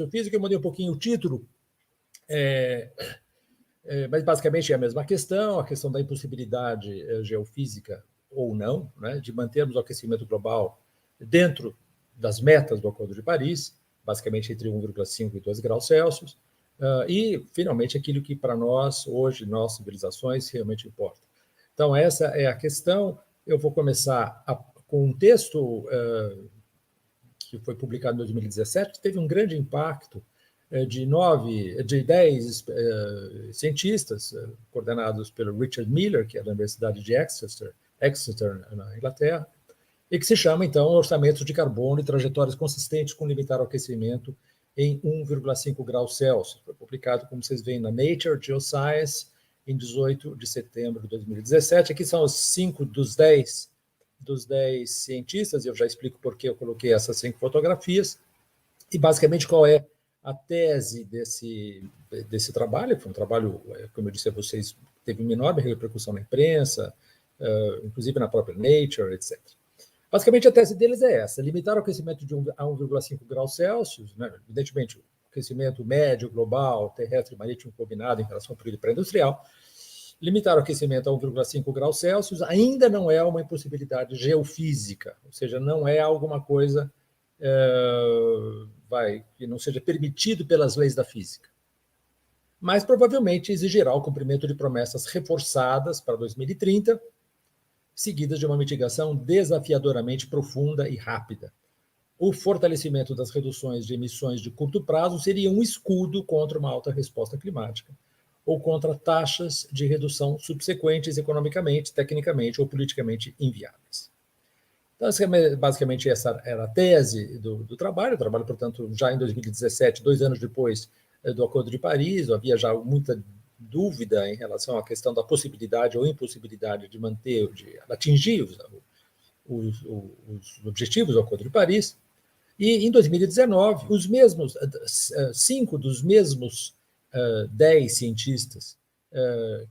Geofísica, eu mudei um pouquinho o título, mas basicamente é a mesma questão, a questão da impossibilidade geofísica ou não, né, de mantermos o aquecimento global dentro das metas do Acordo de Paris, basicamente entre 1,5 e 2 graus Celsius, e, finalmente, aquilo que para nós, hoje, nossas civilizações, realmente importa. Então, essa é a questão. Eu vou começar com um texto que foi publicado em 2017, que teve um grande impacto de 10 cientistas, coordenados pelo Richard Miller, que é da Universidade de Exeter, na Inglaterra, e que se chama, então, Orçamentos de Carbono e Trajetórias Consistentes com Limitar o Aquecimento em 1,5 graus Celsius. Foi publicado, como vocês veem, na Nature Geoscience, em 18 de setembro de 2017. Aqui são os 5 dos 10 cientistas, e eu já explico por que eu coloquei essas 5 fotografias, e basicamente qual é a tese desse trabalho. Foi um trabalho, como eu disse a vocês, teve uma enorme repercussão na imprensa, inclusive na própria Nature, etc. Basicamente, a tese deles é essa: limitar o aquecimento a 1,5 graus Celsius, né? Evidentemente, o aquecimento médio, global, terrestre e marítimo combinado em relação ao período pré-industrial. Limitar o aquecimento a 1,5 graus Celsius ainda não é uma impossibilidade geofísica, ou seja, não é alguma coisa que não seja permitido pelas leis da física. Mas provavelmente exigirá o cumprimento de promessas reforçadas para 2030, seguidas de uma mitigação desafiadoramente profunda e rápida. O fortalecimento das reduções de emissões de curto prazo seria um escudo contra uma alta resposta climática, ou contra taxas de redução subsequentes economicamente, tecnicamente ou politicamente inviáveis. Então, basicamente, essa era a tese do trabalho. O trabalho, portanto, já em 2017, 2 anos depois do Acordo de Paris, havia já muita dúvida em relação à questão da possibilidade ou impossibilidade de manter, de atingir os objetivos do Acordo de Paris. E, em 2019, os mesmos 5 dos mesmos 10 cientistas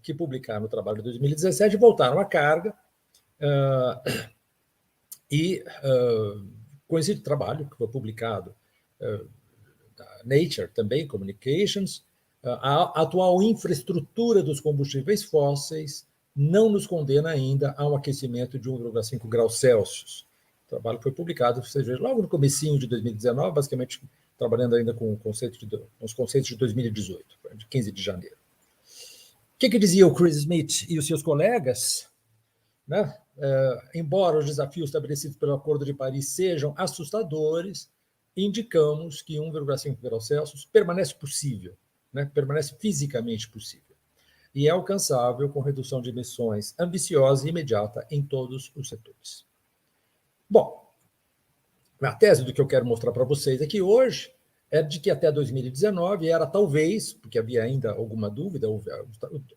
que publicaram o trabalho de 2017 voltaram à carga, e com esse trabalho, que foi publicado na Nature também, Communications, a atual infraestrutura dos combustíveis fósseis não nos condena ainda a um aquecimento de 1,5 graus Celsius. O trabalho foi publicado, ou seja, logo no comecinho de 2019, basicamente trabalhando ainda com os conceitos de 2018, de 15 de janeiro. O que dizia o Chris Smith e os seus colegas? Né? Embora os desafios estabelecidos pelo Acordo de Paris sejam assustadores, indicamos que 1,5 graus Celsius permanece possível, né? Permanece fisicamente possível, e é alcançável com redução de emissões ambiciosa e imediata em todos os setores. Bom, a tese do que eu quero mostrar para vocês aqui hoje é de que até 2019 era talvez, porque havia ainda alguma dúvida,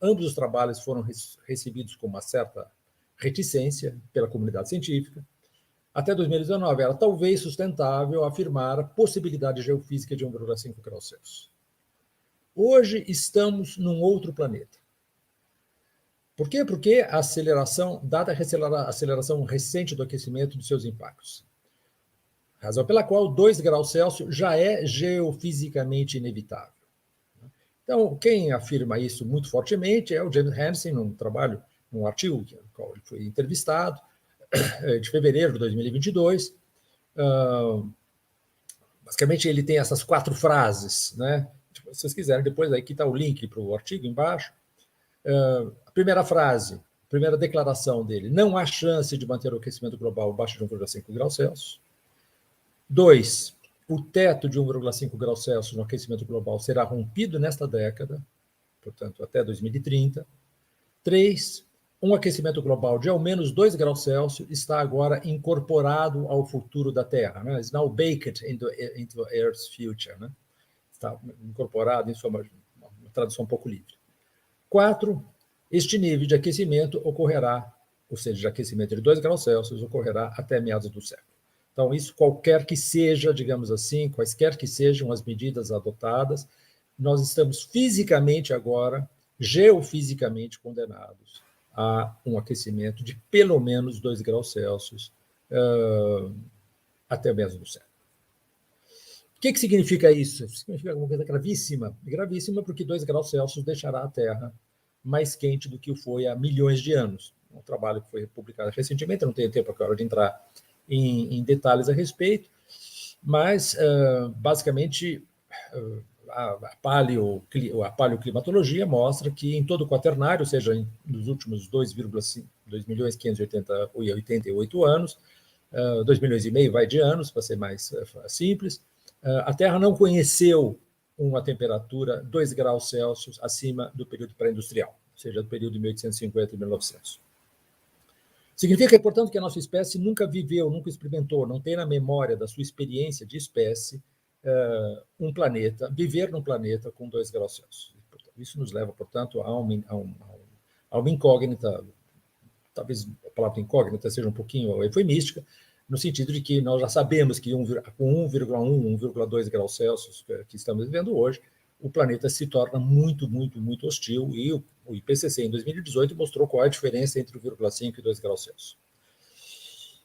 ambos os trabalhos foram recebidos com uma certa reticência pela comunidade científica. Até 2019 era talvez sustentável afirmar a possibilidade geofísica de 1,5 graus Celsius. Hoje estamos num outro planeta. Por quê? Porque dada a aceleração recente do aquecimento de seus impactos. Razão pela qual 2 graus Celsius já é geofisicamente inevitável. Então, quem afirma isso muito fortemente é o James Hansen, num artigo no qual ele foi entrevistado, de fevereiro de 2022. Basicamente, ele tem essas 4 frases, né? Se vocês quiserem, depois aqui está o link para o artigo embaixo. A primeira frase, a primeira declaração dele: não há chance de manter o aquecimento global abaixo de 1,5 graus Celsius. 2, o teto de 1,5 graus Celsius no aquecimento global será rompido nesta década, portanto, até 2030. 3, um aquecimento global de ao menos 2 graus Celsius está agora incorporado ao futuro da Terra, né? It's now baked into Earth's future, né? Está incorporado, isso é uma tradução um pouco livre. 4, este nível de aquecimento ocorrerá, ou seja, de aquecimento de 2 graus Celsius, ocorrerá até meados do século. Então, isso qualquer que seja, digamos assim, quaisquer que sejam as medidas adotadas, nós estamos fisicamente agora, geofisicamente condenados a um aquecimento de pelo menos 2 graus Celsius até o mês do século. que significa isso? Significa uma coisa gravíssima. Gravíssima porque 2 graus Celsius deixará a Terra mais quente do que o foi há milhões de anos. Um trabalho que foi publicado recentemente, eu não tenho tempo agora de entrar em detalhes a respeito, mas, basicamente, a paleoclimatologia mostra que em todo o quaternário, ou seja, nos últimos 2,588 anos, 2 milhões e meio vai de anos, para ser mais simples, a Terra não conheceu uma temperatura 2 graus Celsius acima do período pré-industrial, ou seja, do período de 1850 e 1900. Significa, portanto, que a nossa espécie nunca viveu, nunca experimentou, não tem na memória da sua experiência de espécie viver num planeta com 2 graus Celsius. Isso nos leva, portanto, a uma incógnita, talvez a palavra incógnita seja um pouquinho eufemística, no sentido de que nós já sabemos que com 1,1, 1,2 graus Celsius que estamos vivendo hoje, o planeta se torna muito, muito, muito hostil, e o IPCC, em 2018, mostrou qual é a diferença entre 1,5 e 2 graus Celsius.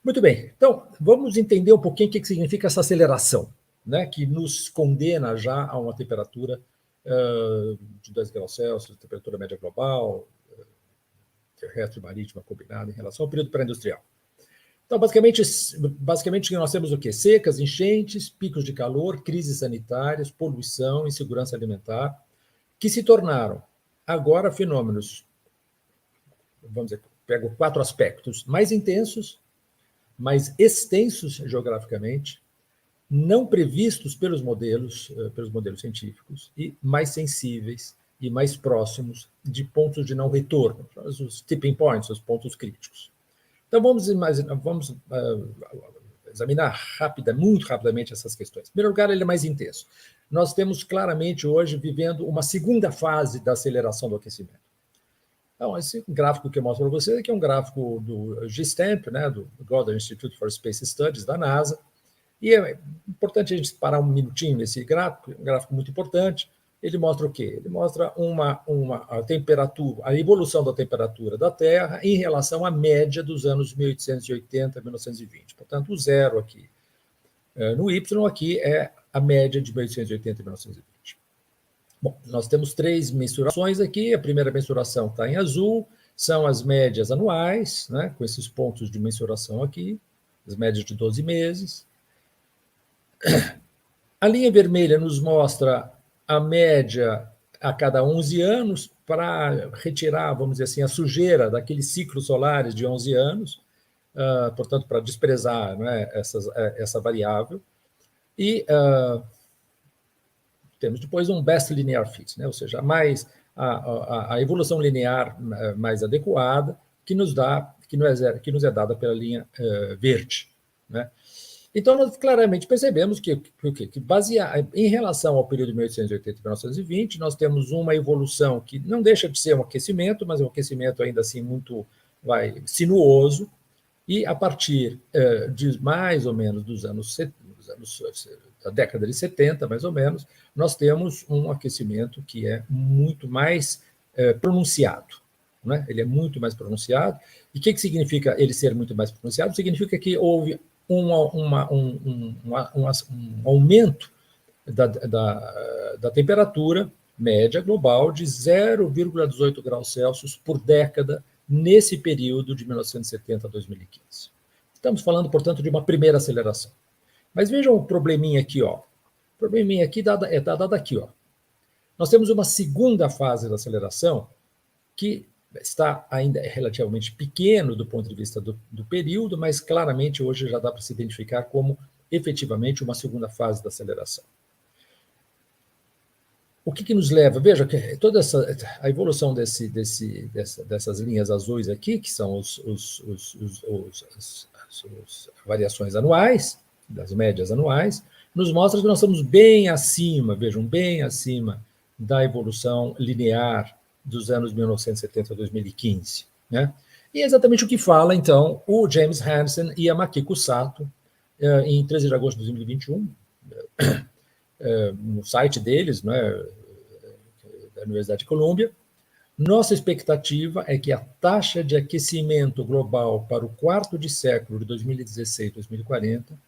Muito bem, então, vamos entender um pouquinho o que significa essa aceleração, né, que nos condena já a uma temperatura de 2 graus Celsius, temperatura média global, terrestre e marítima combinada em relação ao período pré-industrial. Então, basicamente nós temos o quê? Secas, enchentes, picos de calor, crises sanitárias, poluição, insegurança alimentar, que se tornaram agora fenômenos, vamos dizer, pego 4 aspectos: mais intensos, mais extensos geograficamente, não previstos pelos modelos científicos, e mais sensíveis e mais próximos de pontos de não retorno, os tipping points, os pontos críticos. Então, vamos examinar muito rapidamente essas questões. Em primeiro lugar, ele é mais intenso. Nós temos claramente hoje vivendo uma segunda fase da aceleração do aquecimento. Então, esse gráfico que eu mostro para vocês aqui é um gráfico do GSTAMP, né, do Goddard Institute for Space Studies, da NASA, e é importante a gente parar um minutinho nesse gráfico, um gráfico muito importante. Ele mostra o quê? Ele mostra a temperatura, a evolução da temperatura da Terra em relação à média dos anos 1880 a 1920. Portanto, o zero aqui no Y aqui é a média de 1880 e 1920. Bom, nós temos 3 mensurações aqui. A primeira mensuração está em azul, são as médias anuais, né, com esses pontos de mensuração aqui, as médias de 12 meses. A linha vermelha nos mostra a média a cada 11 anos para retirar, vamos dizer assim, a sujeira daqueles ciclos solares de 11 anos, portanto, para desprezar, né, essa variável. E temos depois um best linear fit, né, ou seja, a evolução linear mais adequada que nos é dada pela linha verde, né? Então, nós claramente percebemos que em relação ao período de 1880 e 1920, nós temos uma evolução que não deixa de ser um aquecimento, mas é um aquecimento ainda assim muito sinuoso, e a partir de mais ou menos da década de 70, mais ou menos, nós temos um aquecimento que é muito mais pronunciado, né? Ele é muito mais pronunciado. E o que significa ele ser muito mais pronunciado? Significa que houve um aumento da temperatura média global de 0,18 graus Celsius por década nesse período de 1970 a 2015. Estamos falando, portanto, de uma primeira aceleração. Mas vejam o probleminha aqui, ó. O probleminha aqui está dado aqui, ó. Nós temos uma segunda fase da aceleração que está ainda relativamente pequeno do ponto de vista do período, mas claramente hoje já dá para se identificar como efetivamente uma segunda fase da aceleração. O que nos leva? Veja que toda a evolução dessas linhas azuis aqui, que são as variações anuais, das médias anuais, nos mostra que nós estamos bem acima, vejam, bem acima da evolução linear dos anos 1970 a 2015. Né? E é exatamente o que fala, então, o James Hansen e a Makiko Sato, em 13 de agosto de 2021, no site deles, né, da Universidade de Colômbia. Nossa expectativa é que a taxa de aquecimento global para o quarto de século de 2016 a 2040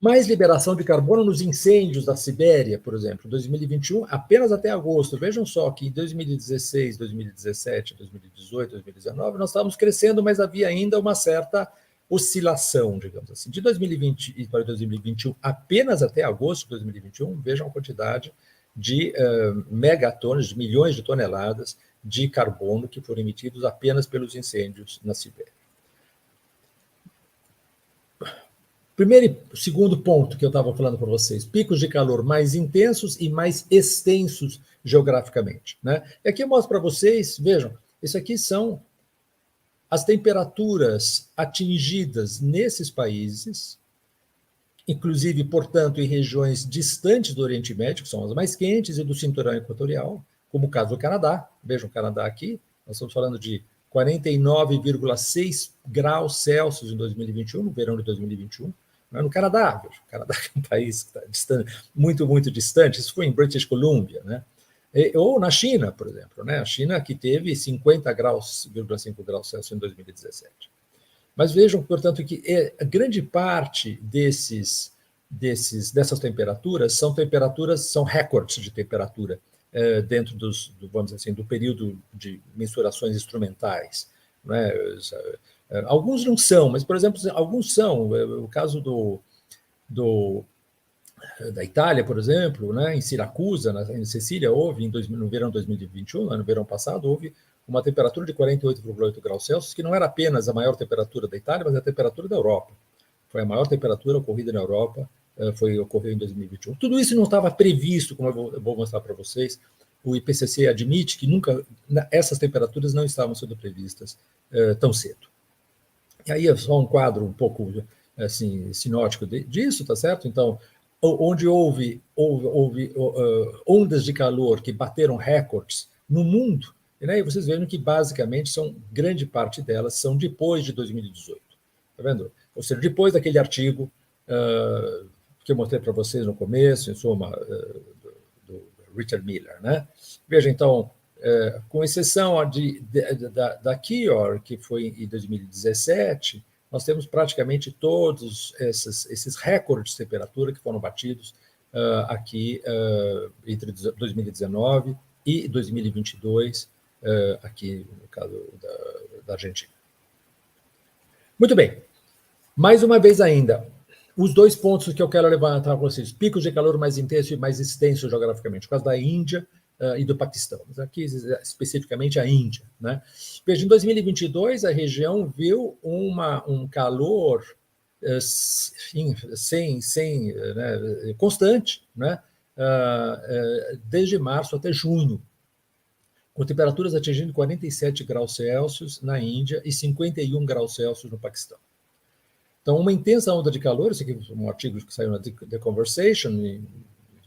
Mais liberação de carbono nos incêndios da Sibéria, por exemplo, 2021, apenas até agosto. Vejam só que em 2016, 2017, 2018, 2019, nós estávamos crescendo, mas havia ainda uma certa oscilação, digamos assim. De 2020 para 2021, apenas até agosto de 2021, vejam a quantidade de megatonas, de milhões de toneladas de carbono que foram emitidos apenas pelos incêndios na Sibéria. Primeiro e segundo ponto que eu estava falando para vocês, picos de calor mais intensos e mais extensos geograficamente, né? E aqui eu mostro para vocês, vejam, isso aqui são as temperaturas atingidas nesses países, inclusive, portanto, em regiões distantes do Oriente Médio, que são as mais quentes, e do cinturão equatorial, como o caso do Canadá. Vejam o Canadá aqui, nós estamos falando de 49,6 graus Celsius em 2021, no verão de 2021. No Canadá, o Canadá é um país que está distante, muito, muito distante, isso foi em British Columbia, né? Ou na China, por exemplo, né? A China que teve 50,5 graus Celsius em 2017. Mas vejam, portanto, que a grande parte dessas temperaturas são recordes de temperatura dentro vamos dizer assim, do período de mensurações instrumentais, né? Alguns não são, mas, por exemplo, alguns são. O caso da Itália, por exemplo, né, em Siracusa, em Sicília, houve, no verão de 2021, no verão passado, houve uma temperatura de 48,8 graus Celsius, que não era apenas a maior temperatura da Itália, mas a temperatura da Europa. Foi a maior temperatura ocorrida na Europa, ocorreu em 2021. Tudo isso não estava previsto, como eu vou mostrar para vocês. O IPCC admite que essas temperaturas não estavam sendo previstas tão cedo. E aí é só um quadro um pouco assim, sinótico disso, tá certo? Então, onde houve ondas de calor que bateram recordes no mundo, né? E vocês veem que basicamente grande parte delas são depois de 2018, tá vendo? Ou seja, depois daquele artigo que eu mostrei para vocês no começo, em suma, do Richard Miller, né? Veja, então, com exceção da Kior, que foi em 2017, nós temos praticamente todos esses recordes de temperatura que foram batidos aqui entre 2019 e 2022, aqui no caso da Argentina. Muito bem. Mais uma vez ainda, os dois pontos que eu quero levantar para vocês, picos de calor mais intenso e mais extenso geograficamente, por causa da Índia e do Paquistão, mas aqui especificamente a Índia, né? Veja, em 2022 a região viu um calor constante, né? Desde março até junho, com temperaturas atingindo 47 graus Celsius na Índia e 51 graus Celsius no Paquistão. Então, uma intensa onda de calor, esse aqui é um artigo que saiu na The Conversation, em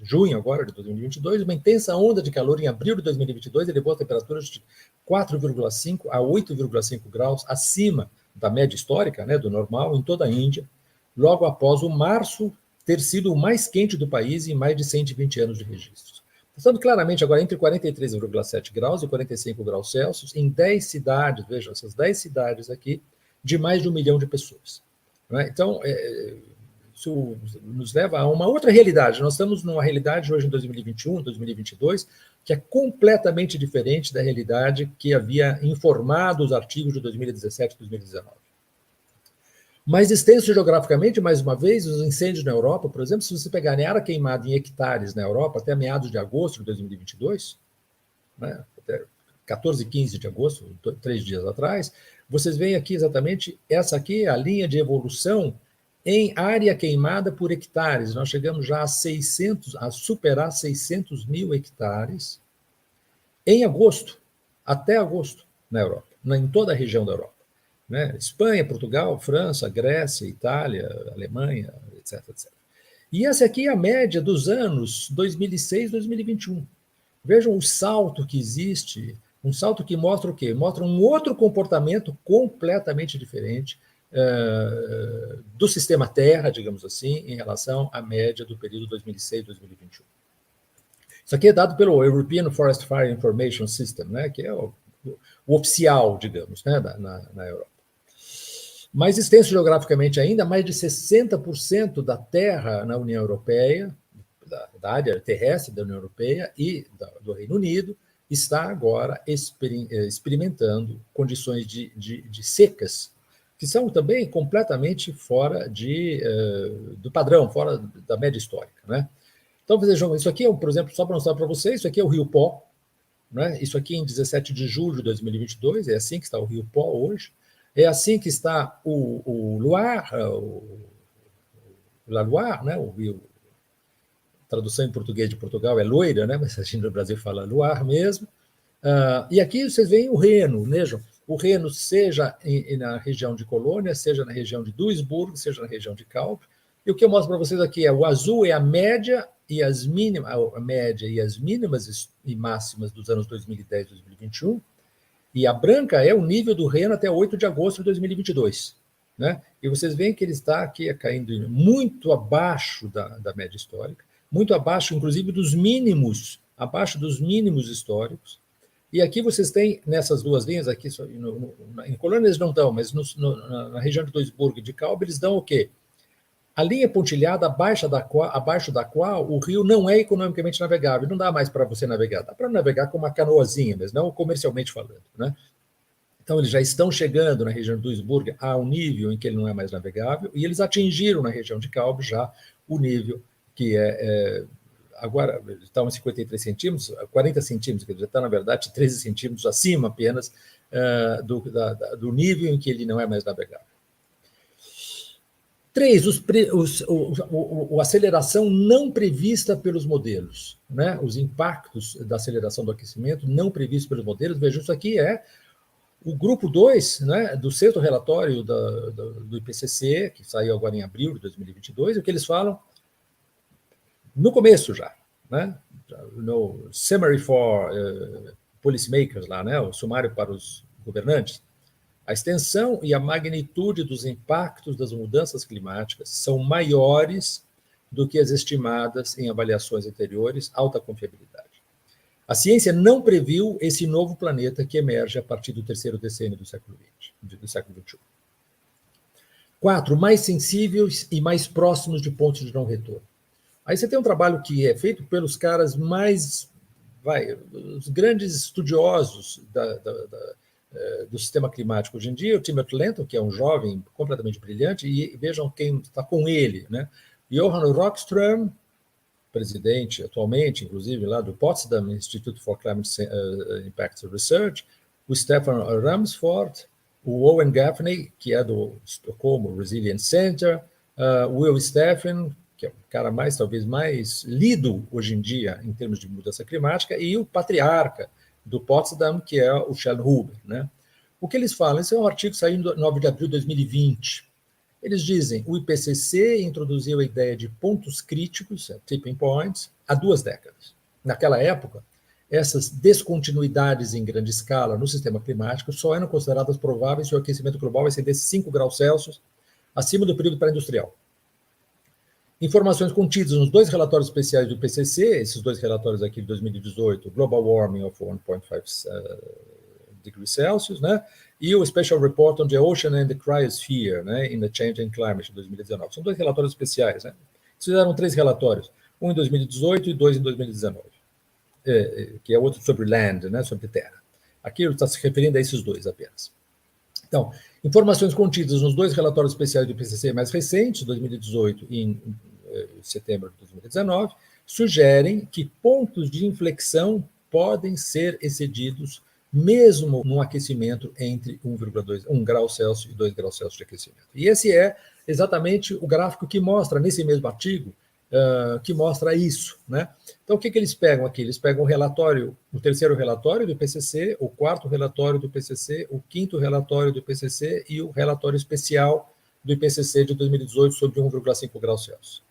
junho agora de 2022, uma intensa onda de calor em abril de 2022 elevou a temperaturas de 4,5 a 8,5 graus acima da média histórica, né, do normal, em toda a Índia, logo após o março ter sido o mais quente do país em mais de 120 anos de registros. Estamos claramente agora entre 43,7 graus e 45 graus Celsius em 10 cidades, vejam, essas 10 cidades aqui, de mais de 1 milhão de pessoas. Então, isso nos leva a uma outra realidade. Nós estamos numa realidade hoje em 2021, 2022, que é completamente diferente da realidade que havia informado os artigos de 2017 e 2019. Mais extenso geograficamente, mais uma vez, os incêndios na Europa, por exemplo, se você pegar a área queimada em hectares na Europa até meados de agosto de 2022, né, até 14 e 15 de agosto, 3 dias atrás, vocês veem aqui exatamente, essa aqui é a linha de evolução em área queimada por hectares. Nós chegamos já a superar 600 mil hectares em agosto, até agosto, na Europa, em toda a região da Europa. Né? Espanha, Portugal, França, Grécia, Itália, Alemanha, etc, etc. E essa aqui é a média dos anos 2006 e 2021. Vejam o salto que existe, um salto que mostra o quê? Mostra um outro comportamento completamente diferente do sistema Terra, digamos assim, em relação à média do período 2006 e 2021. Isso aqui é dado pelo European Forest Fire Information System, né, que é o oficial, digamos, né, na Europa. Mais extenso geograficamente ainda, mais de 60% da terra na União Europeia, da área terrestre da União Europeia e do Reino Unido, está agora experimentando condições de secas, que são também completamente fora do padrão, fora da média histórica, né? Então, vejam, isso aqui, por exemplo, só para mostrar para vocês, isso aqui é o Rio Pó, né? Isso aqui em 17 de julho de 2022, é assim que está o Rio Pó hoje, é assim que está o Loire, La Loire, né? O rio, tradução em português de Portugal é loira, né? Mas a gente no Brasil fala Loire mesmo. E aqui vocês veem o Reno, vejam, o Reno seja na região de Colônia, seja na região de Duisburg, seja na região de Calpe. E o que eu mostro para vocês aqui é o azul é a média e as mínimas e máximas dos anos 2010 e 2021, e a branca é o nível do Reno até 8 de agosto de 2022. Né? E vocês veem que ele está aqui caindo muito abaixo da média histórica, muito abaixo, inclusive, abaixo dos mínimos históricos. E aqui vocês têm, nessas duas linhas, aqui em Colônia eles não dão, mas na região de Duisburg e de Calbe, eles dão o quê? A linha pontilhada abaixo da qual o rio não é economicamente navegável, não dá mais para você navegar, dá para navegar com uma canoazinha, mas não comercialmente falando, né? Então, eles já estão chegando na região de Duisburg a um nível em que ele não é mais navegável, e eles atingiram na região de Calbe já o nível que agora estão em 53 centímetros, 40 centímetros, quer dizer, está, na verdade, 13 centímetros acima apenas do nível em que ele não é mais navegável. 3, a aceleração não prevista pelos modelos, né? Os impactos da aceleração do aquecimento não previstos pelos modelos. Veja, isso aqui é o grupo 2, né, do 6º relatório do IPCC, que saiu agora em abril de 2022, e o que eles falam no começo já, né, no Summary for Policymakers, lá, né, o sumário para os governantes. A extensão e a magnitude dos impactos das mudanças climáticas são maiores do que as estimadas em avaliações anteriores, alta confiabilidade. A ciência não previu esse novo planeta que emerge a partir do terceiro decênio do século XXI. 4, mais sensíveis e mais próximos de pontos de não retorno. Aí você tem um trabalho que é feito pelos caras os grandes estudiosos do sistema climático hoje em dia, o Timothy Lenton, que é um jovem completamente brilhante, e vejam quem está com ele, né? Johan Rockström, presidente atualmente, inclusive, lá do Potsdam Institute for Climate Impact Research, o Stefan Ramsford, o Owen Gaffney, que é do Stockholm Resilience Center, o Will Steffen, que é o cara talvez mais lido hoje em dia em termos de mudança climática, e o patriarca do Potsdam, que é o Sheldon Huber, né? O que eles falam? Esse é um artigo saindo 9 de abril de 2020. Eles dizem, o IPCC introduziu a ideia de pontos críticos, tipping points, há 2 décadas. Naquela época, essas descontinuidades em grande escala no sistema climático só eram consideradas prováveis se o aquecimento global excedesse 5 graus Celsius acima do período pré-industrial. Informações contidas nos 2 relatórios especiais do IPCC, esses 2 relatórios aqui de 2018, Global Warming of 1.5 degrees Celsius, né? E o Special Report on the Ocean and the Cryosphere, né? In the Changing Climate, de 2019. São 2 relatórios especiais, né? Eles fizeram 3 relatórios, um em 2018 e 2 em 2019, que é outro sobre land, né? Sobre terra. Aqui ele está se referindo a esses 2 apenas. Então, informações contidas nos 2 relatórios especiais do IPCC mais recentes, 2018 e em setembro de 2019, sugerem que pontos de inflexão podem ser excedidos mesmo num aquecimento entre 1 grau Celsius e 2 graus Celsius de aquecimento. E esse é exatamente o gráfico que mostra, nesse mesmo artigo, que mostra isso, né? Então, o que eles pegam aqui? Eles pegam o 3º relatório do IPCC, o 4º relatório do IPCC, o 5º relatório do IPCC e o relatório especial do IPCC de 2018 sobre 1,5 graus Celsius.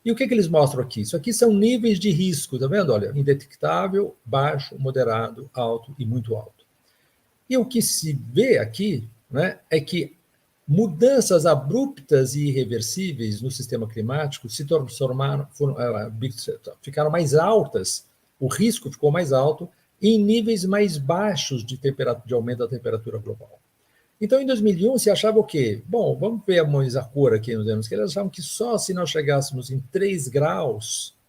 E o que eles mostram aqui? Isso aqui são níveis de risco, tá vendo? Olha, indetectável, baixo, moderado, alto e muito alto. E o que se vê aqui, né, é que mudanças abruptas e irreversíveis no sistema climático ficaram mais altas, o risco ficou mais alto em níveis mais baixos de aumento da temperatura global. Então, em 2001, se achava o quê? Bom, vamos ver a Moisakura aqui nos anos que eles achavam que só se nós chegássemos em 3 graus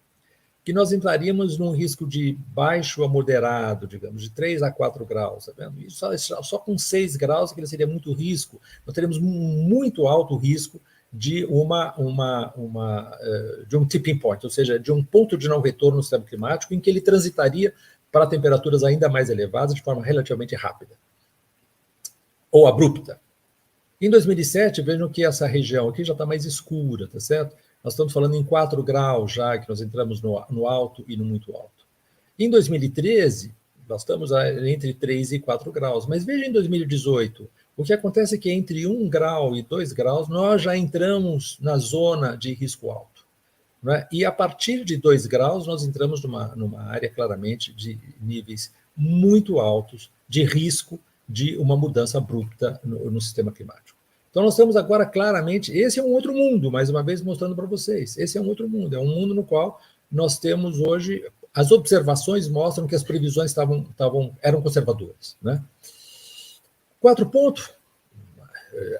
que nós entraríamos num risco de baixo a moderado, digamos, de 3 a 4 graus, tá vendo? E só com 6 graus que ele seria muito risco, nós teríamos muito alto risco de de um tipping point, ou seja, de um ponto de não retorno no sistema climático em que ele transitaria para temperaturas ainda mais elevadas de forma relativamente rápida ou abrupta. Em 2007, vejam que essa região aqui já está mais escura, tá certo? Nós estamos falando em 4 graus já, que nós entramos no alto e no muito alto. Em 2013, nós estamos entre 3 e 4 graus, mas veja em 2018, o que acontece é que entre 1 grau e 2 graus, nós já entramos na zona de risco alto. Né? E a partir de 2 graus, nós entramos numa área claramente de níveis muito altos de risco de uma mudança abrupta no sistema climático. Então, nós temos agora claramente, esse é um outro mundo, mais uma vez mostrando para vocês, esse é um outro mundo, é um mundo no qual nós temos hoje, as observações mostram que as previsões eram conservadoras. Né? 4 pontos,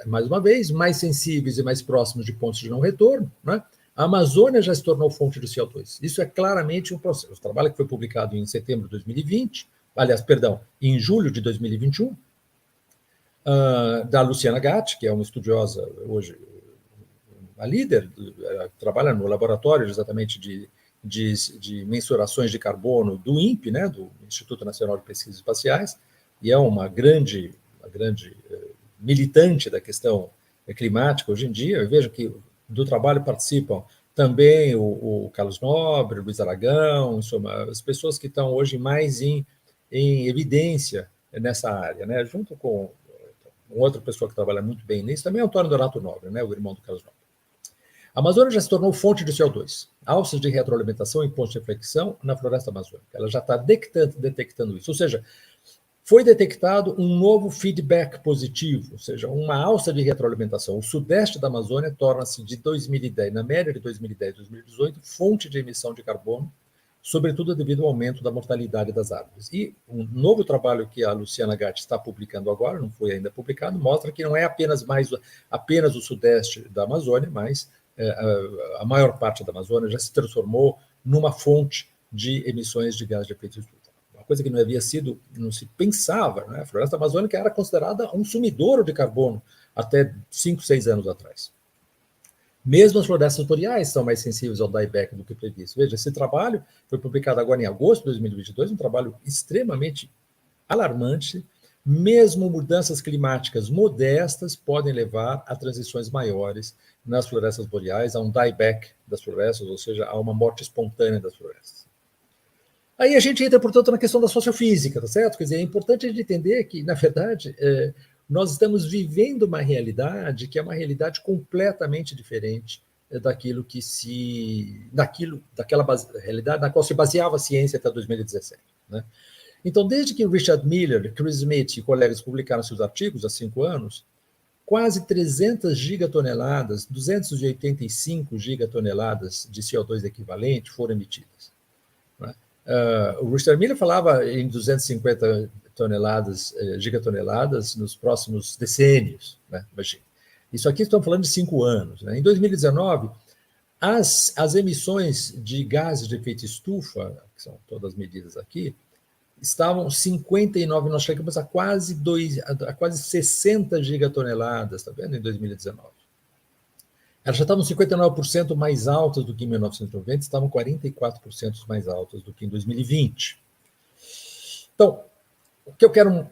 mais uma vez, mais sensíveis e mais próximos de pontos de não retorno, né? A Amazônia já se tornou fonte de CO2. Isso é claramente um processo. O trabalho que foi publicado em setembro de 2020, aliás, perdão, em julho de 2021, da Luciana Gatti, que é uma estudiosa hoje, a líder, trabalha no laboratório exatamente de mensurações de carbono do INPE, né, do Instituto Nacional de Pesquisas Espaciais, e é uma grande militante da questão climática hoje em dia. Eu vejo que do trabalho participam também o Carlos Nobre, o Luiz Aragão, as pessoas que estão hoje mais em evidência nessa área, né, junto com outra pessoa que trabalha muito bem nisso, também é o Antônio Donato Nobre, né, o irmão do Carlos Nobre. A Amazônia já se tornou fonte de CO2, alças de retroalimentação em pontos de reflexão na floresta amazônica. Ela já está detectando isso, ou seja, foi detectado um novo feedback positivo, ou seja, uma alça de retroalimentação. O sudeste da Amazônia torna-se, de 2010, na média de 2010 e 2018, fonte de emissão de carbono, sobretudo devido ao aumento da mortalidade das árvores. E um novo trabalho que a Luciana Gatti está publicando agora, não foi ainda publicado, mostra que não é apenas o sudeste da Amazônia, mas a maior parte da Amazônia já se transformou numa fonte de emissões de gás de efeito estufa. Uma coisa que não havia sido, não se pensava, né? A floresta amazônica era considerada um sumidouro de carbono até 5, 6 anos atrás. Mesmo as florestas boreais são mais sensíveis ao dieback do que previsto. Veja, esse trabalho foi publicado agora em agosto de 2022, um trabalho extremamente alarmante. Mesmo mudanças climáticas modestas podem levar a transições maiores nas florestas boreais, a um dieback das florestas, ou seja, a uma morte espontânea das florestas. Aí a gente entra, portanto, na questão da sociofísica, tá certo? Quer dizer, é importante a gente entender que, na verdade, nós estamos vivendo uma realidade que é uma realidade completamente diferente daquela realidade na qual se baseava a ciência até 2017. Né? Então, desde que Richard Miller, Chris Smith e colegas publicaram seus artigos há 5 anos, quase 300 gigatoneladas, 285 gigatoneladas de CO2 equivalente foram emitidas. Né? O Richard Miller falava em 250 gigatoneladas nos próximos decênios. Né? Imagina. Isso aqui estamos falando de 5 anos. Né? Em 2019, as emissões de gases de efeito estufa, que são todas medidas aqui, estavam 59, nós chegamos a quase 60 gigatoneladas, está vendo, em 2019. Elas já estavam 59% mais altas do que em 1990, estavam 44% mais altas do que em 2020. Então, o que eu quero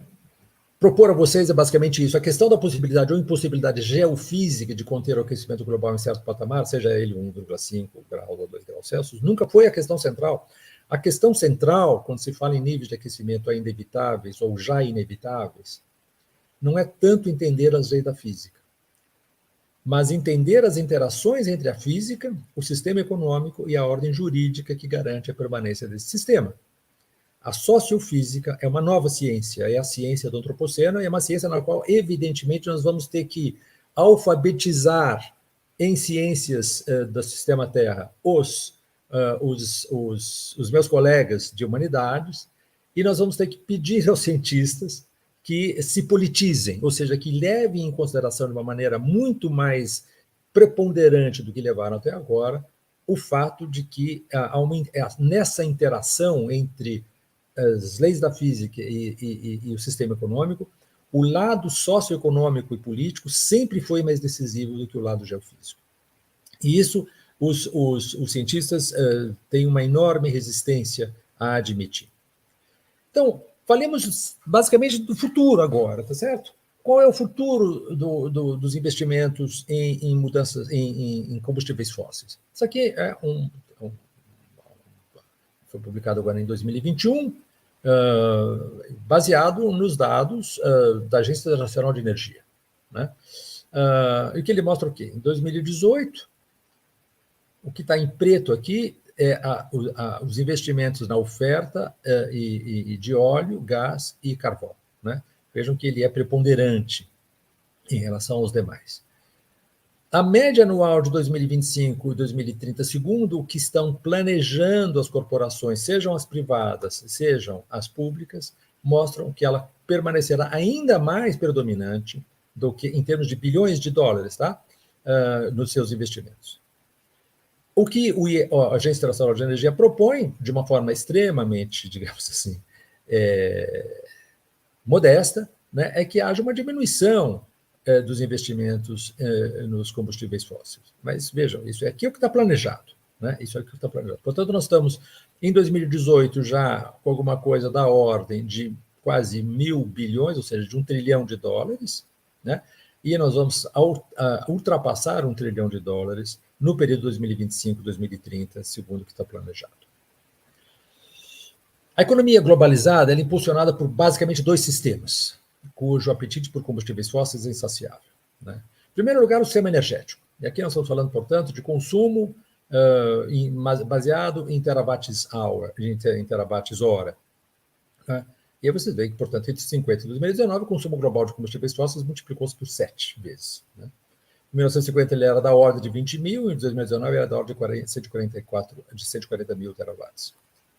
propor a vocês é basicamente isso. A questão da possibilidade ou impossibilidade geofísica de conter o aquecimento global em certo patamar, seja ele 1,5 graus ou 2 graus Celsius, nunca foi a questão central. A questão central, quando se fala em níveis de aquecimento ainda evitáveis ou já inevitáveis, não é tanto entender as leis da física, mas entender as interações entre a física, o sistema econômico e a ordem jurídica que garante a permanência desse sistema. A sociofísica é uma nova ciência, é a ciência do antropoceno, e é uma ciência na qual, evidentemente, nós vamos ter que alfabetizar em ciências do sistema Terra os meus colegas de humanidades, e nós vamos ter que pedir aos cientistas que se politizem, ou seja, que levem em consideração de uma maneira muito mais preponderante do que levaram até agora o fato de que nessa interação entre as leis da física e o sistema econômico, o lado socioeconômico e político sempre foi mais decisivo do que o lado geofísico. E isso os cientistas têm uma enorme resistência a admitir. Então, falemos basicamente do futuro agora, tá certo? Qual é o futuro dos investimentos em mudanças em combustíveis fósseis? Isso aqui é foi publicado agora em 2021, baseado nos dados da Agência Internacional de Energia, né? E que ele mostra o quê? Em 2018, o que está em preto aqui é os investimentos na oferta de óleo, gás e carvão, né? Vejam que ele é preponderante em relação aos demais. A média anual de 2025 e 2030, segundo o que estão planejando as corporações, sejam as privadas, sejam as públicas, mostram que ela permanecerá ainda mais predominante do que em termos de bilhões de dólares, tá? Nos seus investimentos. O que a Agência Internacional de Energia propõe, de uma forma extremamente, digamos assim, modesta, né, é que haja uma diminuição dos investimentos nos combustíveis fósseis. Mas vejam, isso aqui é o que está planejado, né? Isso é o que está planejado. Portanto, nós estamos em 2018 já com alguma coisa da ordem de quase 1.000 bilhões, ou seja, de $1 trilhão, né? E nós vamos ultrapassar $1 trilhão no período 2025-2030, segundo o que está planejado. A economia globalizada é impulsionada por basicamente dois sistemas, cujo apetite por combustíveis fósseis é insaciável, né? Em primeiro lugar, o sistema energético. E aqui nós estamos falando, portanto, de consumo baseado em terawatts-hora, né? E aí vocês veem que, portanto, entre 50 e 2019, o consumo global de combustíveis fósseis multiplicou-se por 7 vezes, né? Em 1950 ele era da ordem de 20 mil, e em 2019 era da ordem de 140 mil terawatts.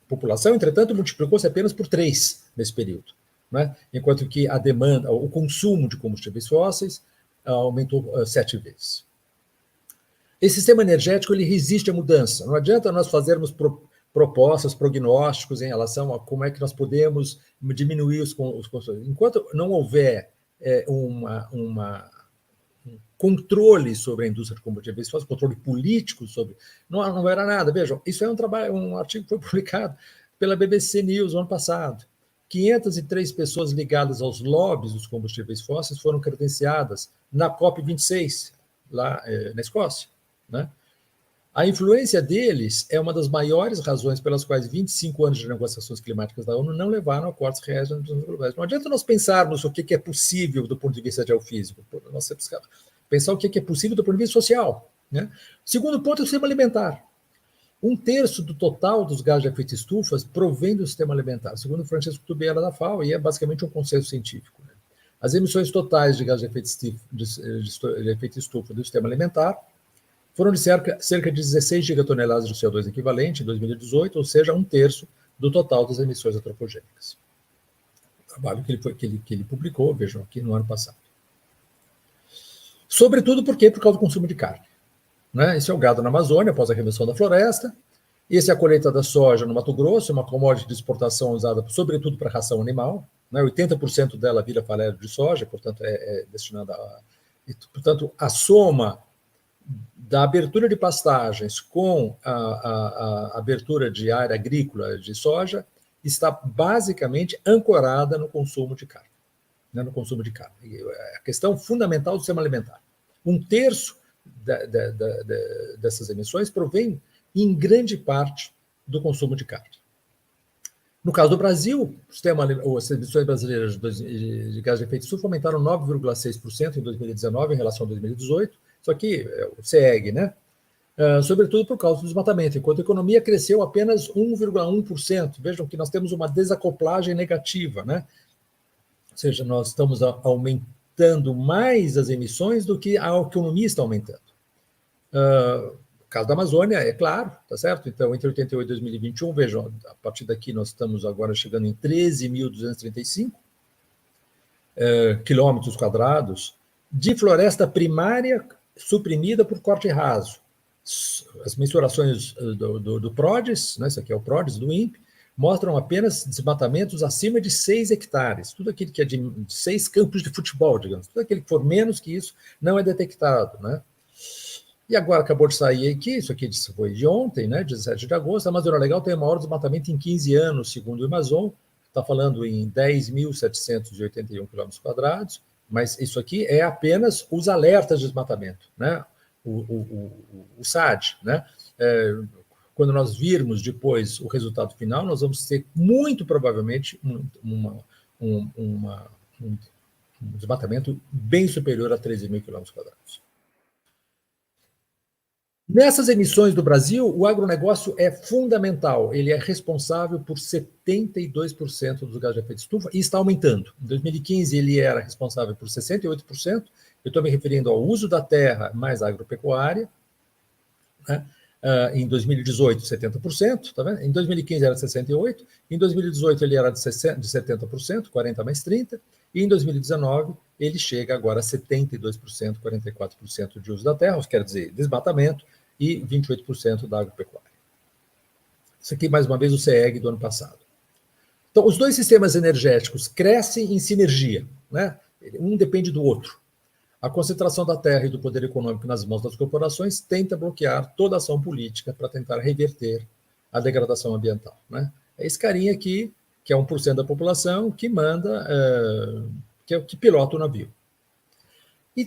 A população, entretanto, multiplicou-se apenas por 3 nesse período, né? Enquanto que a demanda, o consumo de combustíveis fósseis aumentou 7 vezes. Esse sistema energético ele resiste à mudança. Não adianta nós fazermos propostas, prognósticos em relação a como é que nós podemos diminuir os consumos. Enquanto não houver um controle sobre a indústria de combustíveis fósseis, controle político sobre... Não era nada. Vejam, isso é um artigo que foi publicado pela BBC News no ano passado. 503 pessoas ligadas aos lobbies dos combustíveis fósseis foram credenciadas na COP26, lá na Escócia, né? A influência deles é uma das maiores razões pelas quais 25 anos de negociações climáticas da ONU não levaram a acordos reais nas mudanças globais. Não adianta nós pensarmos o que é possível do ponto de vista geofísico. Nós temos que pensar o que é possível do ponto de vista social, né? Segundo ponto é o sistema alimentar. 1/3 do total dos gases de efeito estufa provém do sistema alimentar, segundo Francisco Tubela da FAO, e é basicamente um consenso científico, né? As emissões totais de gases de efeito estufa do sistema alimentar foram de cerca de 16 gigatoneladas de CO2 equivalente em 2018, ou seja, 1/3 do total das emissões antropogênicas. O trabalho que ele publicou, vejam aqui, no ano passado. Sobretudo por quê? Por causa do consumo de carne, né? Esse é o gado na Amazônia, após a remoção da floresta. Esse é a colheita da soja no Mato Grosso, uma commodity de exportação usada sobretudo para ração animal, né? 80% dela vira farelo de soja, portanto, é destinada a... Portanto, a soma da abertura de pastagens com a abertura de área agrícola de soja está basicamente ancorada no consumo de carne, né? No consumo de carne. A questão fundamental do sistema alimentar. 1/3 dessas emissões provém, em grande parte, do consumo de carne. No caso do Brasil, as emissões brasileiras de gás de efeito estufa aumentaram 9,6% em 2019 em relação a 2018. Isso aqui é o CEG, né? Sobretudo por causa do desmatamento, enquanto a economia cresceu apenas 1,1%. Vejam que nós temos uma desacoplagem negativa, né? Ou seja, nós estamos aumentando mais as emissões do que a economia está aumentando. No caso da Amazônia, é claro, tá certo? Então, entre 88 e 2021, vejam, a partir daqui nós estamos agora chegando em 13.235. quilômetros quadrados de floresta primária suprimida por corte raso. As mensurações do PRODES, né, isso aqui é o PRODES do INPE, mostram apenas desmatamentos acima de 6 hectares. Tudo aquilo que é de 6 campos de futebol, digamos. Tudo aquilo que for menos que isso não é detectado, né? E agora acabou de sair aqui, isso aqui foi de ontem, né, 17 de agosto, a Amazônia Legal tem o maior desmatamento em 15 anos, segundo o Amazon, está falando em 10.781 km², mas isso aqui é apenas os alertas de desmatamento, né? O SAD, né? Quando nós virmos depois o resultado final, nós vamos ter muito provavelmente um desmatamento bem superior a 13.000 km². Nessas emissões do Brasil, o agronegócio é fundamental. Ele é responsável por 72% dos gases de efeito de estufa e está aumentando. Em 2015, ele era responsável por 68%. Eu estou me referindo ao uso da terra mais agropecuária. Né? Em 2018, 70%. Tá vendo? Em 2015 era 68%. Em 2018, ele era de 70%, 40 mais 30%. E em 2019, ele chega agora a 72%, 44% de uso da terra, isso quer dizer desmatamento, e 28% da agropecuária. Isso aqui, mais uma vez, o CEG do ano passado. Então, os dois sistemas energéticos crescem em sinergia, né? Um depende do outro. A concentração da terra e do poder econômico nas mãos das corporações tenta bloquear toda ação política para tentar reverter a degradação ambiental, né? É esse carinha aqui, que é 1% da população, que manda, que é o que pilota o navio. E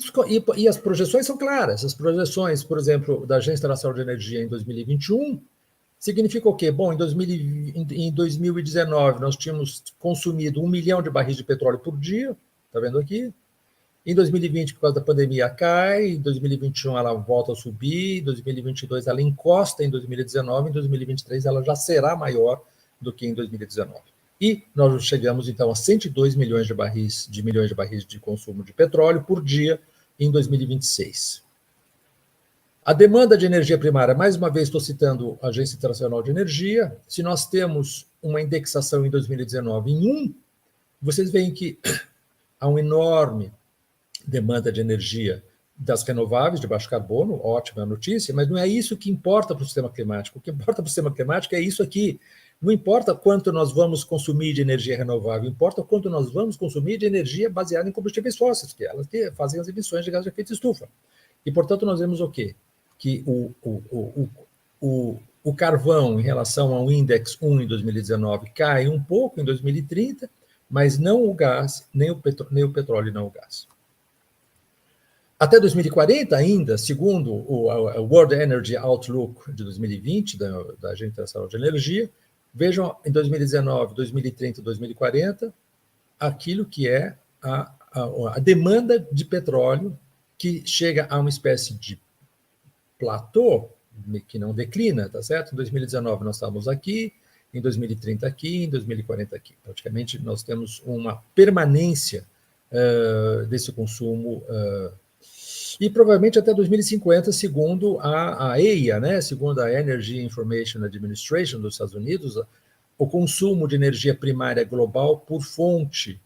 as projeções são claras. As projeções, por exemplo, da Agência Nacional de Energia em 2021, significa o quê? Bom, em 2019, nós tínhamos consumido 1 milhão de barris de petróleo por dia, está vendo aqui? Em 2020, por causa da pandemia, cai. Em 2021, ela volta a subir. Em 2022, ela encosta em 2019. Em 2023, ela já será maior do que em 2019. E nós chegamos, então, a 102 milhões de barris de consumo de petróleo por dia em 2026. A demanda de energia primária, mais uma vez estou citando a Agência Internacional de Energia, se nós temos uma indexação em 2019 em 1, vocês veem que há uma enorme demanda de energia das renováveis, de baixo carbono, ótima notícia, mas não é isso que importa para o sistema climático. O que importa para o sistema climático é isso aqui. Não importa quanto nós vamos consumir de energia renovável, importa quanto nós vamos consumir de energia baseada em combustíveis fósseis, que elas que fazem as emissões de gás de efeito de estufa. E, portanto, nós vemos o quê? Que o carvão, em relação ao index 1 em 2019, cai um pouco em 2030, mas não o gás, nem o petróleo, não o gás. Até 2040 ainda, segundo o World Energy Outlook de 2020, da Agência Internacional de Energia, vejam em 2019, 2030 e 2040, aquilo que é a demanda de petróleo, que chega a uma espécie de platô, que não declina, tá certo? Em 2019 nós estávamos aqui, em 2030 aqui, em 2040 aqui. Praticamente nós temos uma permanência desse consumo e provavelmente até 2050, segundo a EIA, né, segundo a Energy Information Administration dos Estados Unidos, o consumo de energia primária global por fonte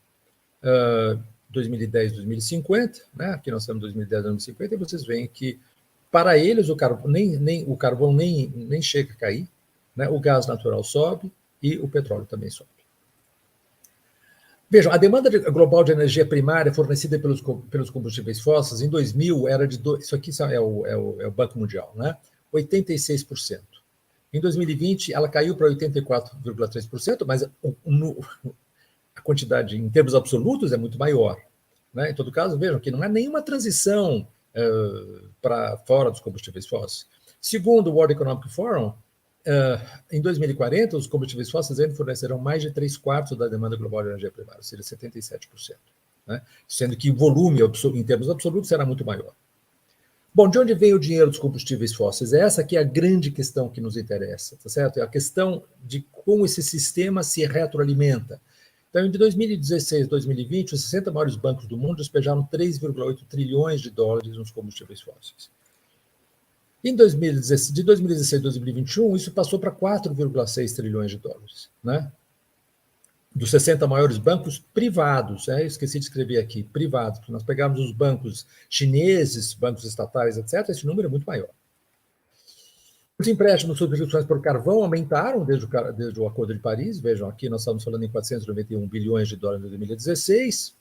2010, 2050, né, aqui nós temos 2010, 2050, e vocês veem que para eles o carvão nem chega a cair, né, o gás natural sobe e o petróleo também sobe. Vejam, a demanda global de energia primária fornecida pelos combustíveis fósseis em 2000 era de... Isso aqui é o Banco Mundial, né? 86%. Em 2020, ela caiu para 84,3%, mas a quantidade, em termos absolutos, é muito maior. Né? Em todo caso, vejam que não há nenhuma transição para fora dos combustíveis fósseis. Segundo o World Economic Forum, em 2040, os combustíveis fósseis ainda fornecerão mais de 3/4 da demanda global de energia primária, ou seja, 77%. Né? Sendo que o volume, em termos absolutos, será muito maior. Bom, de onde vem o dinheiro dos combustíveis fósseis? Essa aqui é a grande questão que nos interessa, tá certo? É a questão de como esse sistema se retroalimenta. Então, entre 2016 e 2020, os 60 maiores bancos do mundo despejaram 3,8 trilhões de dólares nos combustíveis fósseis. De 2016 a 2021, isso passou para 4,6 trilhões de dólares. Né? dos 60 maiores bancos privados, esqueci de escrever aqui, privados, porque nós pegamos os bancos chineses, bancos estatais, etc., esse número é muito maior. Os empréstimos subscrições por carvão aumentaram desde o Acordo de Paris, vejam aqui, nós estamos falando em 491 bilhões de dólares em 2016,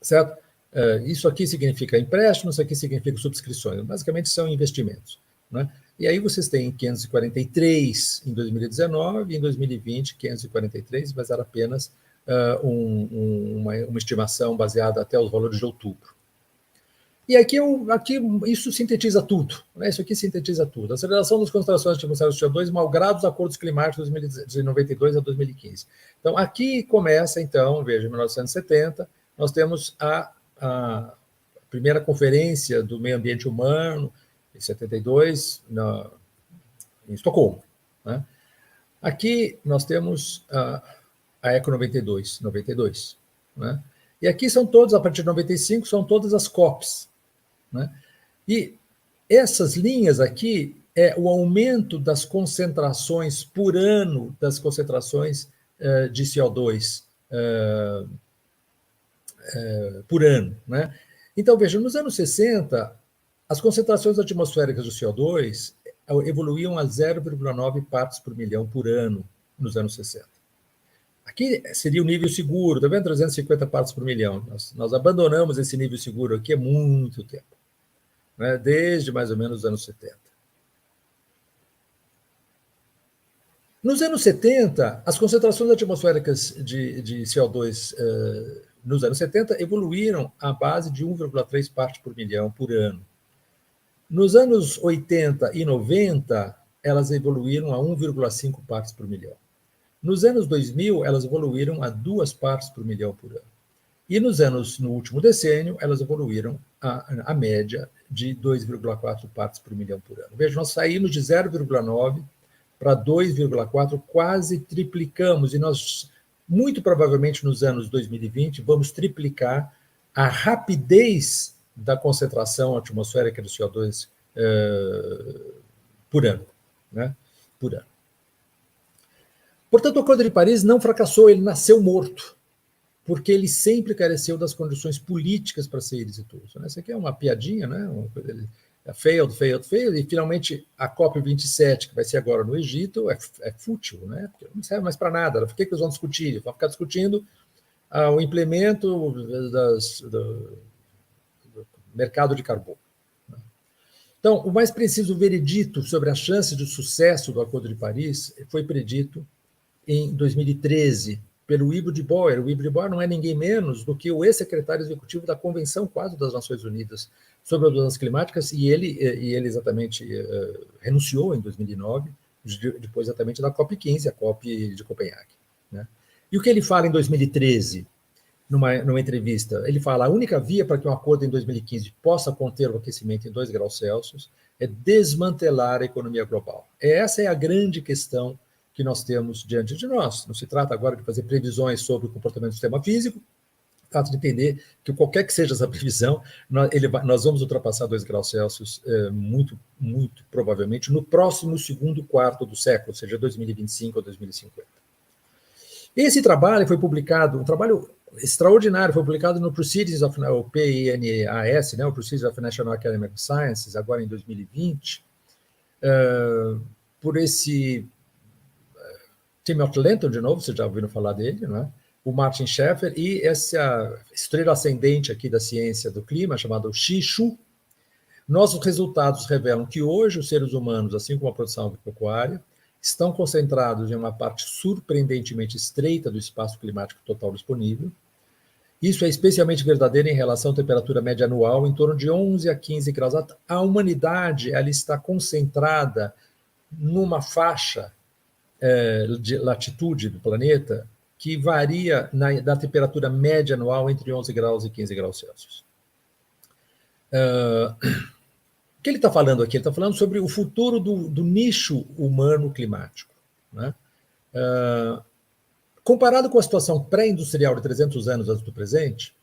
certo? Isso aqui significa empréstimos, isso aqui significa subscrições, basicamente são investimentos, né? E aí vocês têm 543 em 2019, e em 2020, 543, mas era apenas uma estimação baseada até os valores de outubro. E aqui isso sintetiza tudo, né? Isso aqui sintetiza tudo. A aceleração das concentrações atmosféricas de CO2, malgrado os acordos climáticos de 92 a 2015. Então, aqui começa, então, veja, em 1970, nós temos a primeira conferência do meio ambiente humano, em 72, em Estocolmo, né? Aqui nós temos a Eco 92, né? E aqui são todos, a partir de 95, são todas as COPs, né? E essas linhas aqui é o aumento das concentrações por ano, das concentrações de CO2 por ano, né? Então, veja, nos anos 60, as concentrações atmosféricas de CO2 evoluíam a 0,9 partes por milhão por ano nos anos 60. Aqui seria o nível seguro, está vendo? 350 partes por milhão. Nós abandonamos esse nível seguro aqui há muito tempo, né? Desde mais ou menos os anos 70. Nos anos 70, as concentrações atmosféricas de CO2 nos anos 70 evoluíram à base de 1,3 partes por milhão por ano. Nos anos 80 e 90, elas evoluíram a 1,5 partes por milhão. Nos anos 2000, elas evoluíram a 2 partes por milhão por ano. E no último decênio, elas evoluíram a média de 2,4 partes por milhão por ano. Veja, nós saímos de 0,9 para 2,4, quase triplicamos, e nós, muito provavelmente, nos anos 2020, vamos triplicar a rapidez da concentração atmosférica de CO2 por ano, né? Por ano. Portanto, o Acordo de Paris não fracassou, ele nasceu morto, porque ele sempre careceu das condições políticas para ser exitoso. Essa aqui é uma piadinha, né? Failed, e finalmente a COP27, que vai ser agora no Egito, é fútil, né? Porque não serve mais para nada. Por que eles vão discutir? Vão ficar discutindo o implemento do mercado de carbono. Então, o mais preciso veredito sobre as chances de sucesso do Acordo de Paris foi predito em 2013 pelo Ivo de Boer. O Ivo de Boer não é ninguém menos do que o ex-secretário executivo da Convenção Quadro das Nações Unidas sobre as Mudanças Climáticas, e ele exatamente renunciou em 2009, depois exatamente da COP15, a COP de Copenhague, né? E o que ele fala em 2013, numa entrevista? Ele fala: a única via para que um acordo em 2015 possa conter o aquecimento em 2 graus Celsius é desmantelar a economia global. Essa é a grande questão que nós temos diante de nós. Não se trata agora de fazer previsões sobre o comportamento do sistema físico, trata de entender que qualquer que seja essa previsão, nós vamos ultrapassar 2 graus Celsius muito, muito provavelmente no próximo segundo quarto do século, seja 2025 ou 2050. Esse trabalho foi publicado, um trabalho extraordinário, foi publicado no Proceedings of o PNAS, né, o Proceedings of National Academy of Sciences, agora em 2020, por esse Timothy Lenton, de novo, vocês já ouviram falar dele, não é? O Martin Scheffer e essa estrela ascendente aqui da ciência do clima, chamada Xixu. Nossos resultados revelam que hoje os seres humanos, assim como a produção agropecuária, estão concentrados em uma parte surpreendentemente estreita do espaço climático total disponível. Isso é especialmente verdadeiro em relação à temperatura média anual, em torno de 11 a 15 graus. A humanidade, ela está concentrada numa faixa de latitude do planeta que varia da temperatura média anual entre 11 graus e 15 graus Celsius. O que ele está falando aqui? Ele está falando sobre o futuro do nicho humano climático, né? Comparado com a situação pré-industrial de 300 anos antes do presente,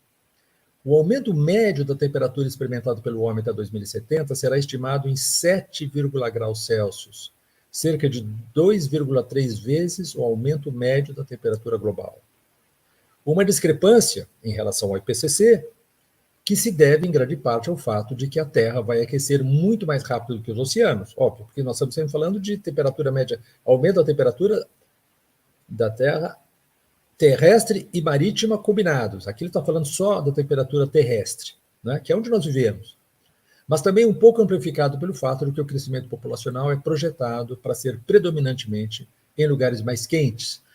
o aumento médio da temperatura experimentado pelo homem até 2070 será estimado em 7, graus Celsius, cerca de 2,3 vezes o aumento médio da temperatura global. Uma discrepância em relação ao IPCC, que se deve, em grande parte, ao fato de que a Terra vai aquecer muito mais rápido do que os oceanos. Óbvio, porque nós estamos sempre falando de temperatura média, aumento da temperatura da Terra terrestre e marítima combinados. Aqui ele está falando só da temperatura terrestre, né, que é onde nós vivemos. Mas também um pouco amplificado pelo fato de que o crescimento populacional é projetado para ser predominantemente em lugares mais quentes.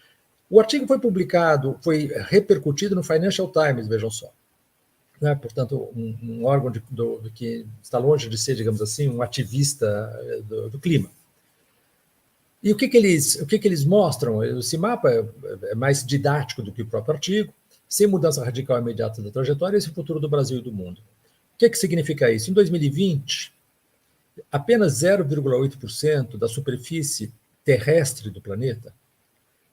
O artigo foi publicado, foi repercutido no Financial Times, vejam só. Né? Portanto, um órgão que está longe de ser, digamos assim, um ativista do clima. E o que eles mostram? Esse mapa é mais didático do que o próprio artigo. Sem mudança radical imediata da trajetória, esse é o futuro do Brasil e do mundo. O que significa isso? Em 2020, apenas 0,8% da superfície terrestre do planeta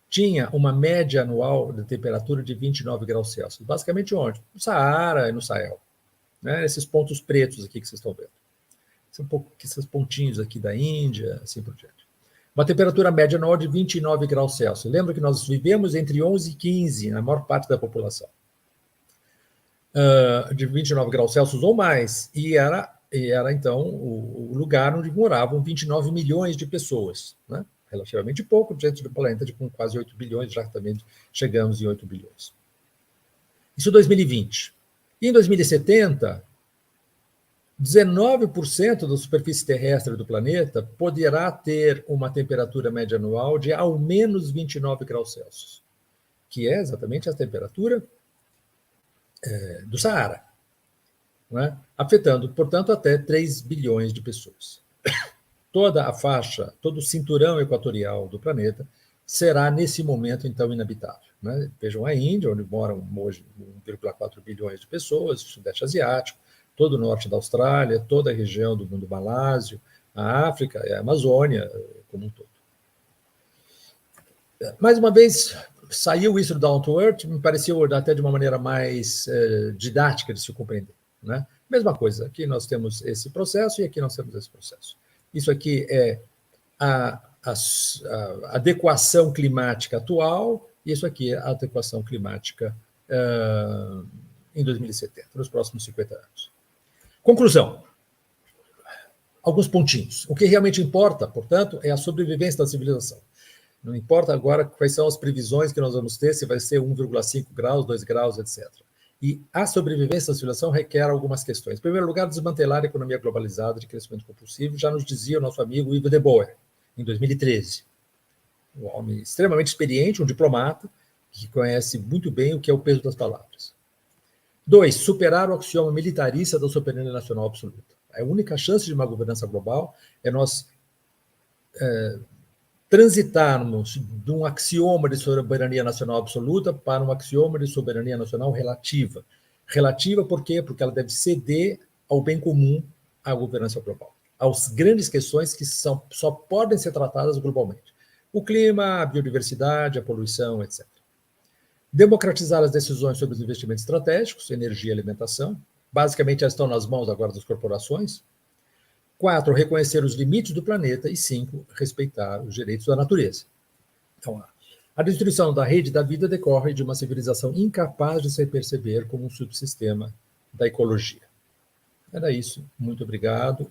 tinha uma média anual de temperatura de 29 graus Celsius. Basicamente onde? No Saara e no Sahel. Né? Esses pontos pretos aqui que vocês estão vendo. Esses pontinhos aqui da Índia, assim por diante. Uma temperatura média anual de 29 graus Celsius. Lembra que nós vivemos entre 11 e 15, na maior parte da população. De 29 graus Celsius ou mais. E era então, o lugar onde moravam 29 milhões de pessoas, né? Relativamente pouco, diante do planeta com quase 8 bilhões, já também chegamos em 8 bilhões. Isso em 2020. E em 2070, 19% da superfície terrestre do planeta poderá ter uma temperatura média anual de ao menos 29 graus Celsius, que é exatamente a temperatura do Saara, né? Afetando, portanto, até 3 bilhões de pessoas. Toda a faixa, todo o cinturão equatorial do planeta será, nesse momento, então, inabitável. Né? Vejam a Índia, onde moram hoje 1,4 bilhões de pessoas, o Sudeste Asiático, todo o norte da Austrália, toda a região do mundo malásio, a África e a Amazônia como um todo. Mais uma vez, saiu isso do Down to Earth, me pareceu até de uma maneira mais didática de se compreender. Né? Mesma coisa, aqui nós temos esse processo e aqui nós temos esse processo. Isso aqui é a adequação climática atual, e isso aqui é a adequação climática em 2070, nos próximos 50 anos. Conclusão. Alguns pontinhos. O que realmente importa, portanto, é a sobrevivência da civilização. Não importa agora quais são as previsões que nós vamos ter, se vai ser 1,5 graus, 2 graus, etc. E a sobrevivência da civilização requer algumas questões. Em primeiro lugar, desmantelar a economia globalizada de crescimento compulsivo, já nos dizia o nosso amigo Ivo de Boer, em 2013. Um homem extremamente experiente, um diplomata, que conhece muito bem o que é o peso das palavras. 2, superar o axioma militarista da soberania nacional absoluta. A única chance de uma governança global é nós transitarmos de um axioma de soberania nacional absoluta para um axioma de soberania nacional relativa. Relativa por quê? Porque ela deve ceder ao bem comum, à governança global, às grandes questões que só podem ser tratadas globalmente. O clima, a biodiversidade, a poluição, etc. Democratizar as decisões sobre os investimentos estratégicos, energia e alimentação. Basicamente, elas estão nas mãos agora das corporações. 4, reconhecer os limites do planeta. E 5, respeitar os direitos da natureza. Então, a destruição da rede da vida decorre de uma civilização incapaz de se perceber como um subsistema da ecologia. Era isso. Muito obrigado.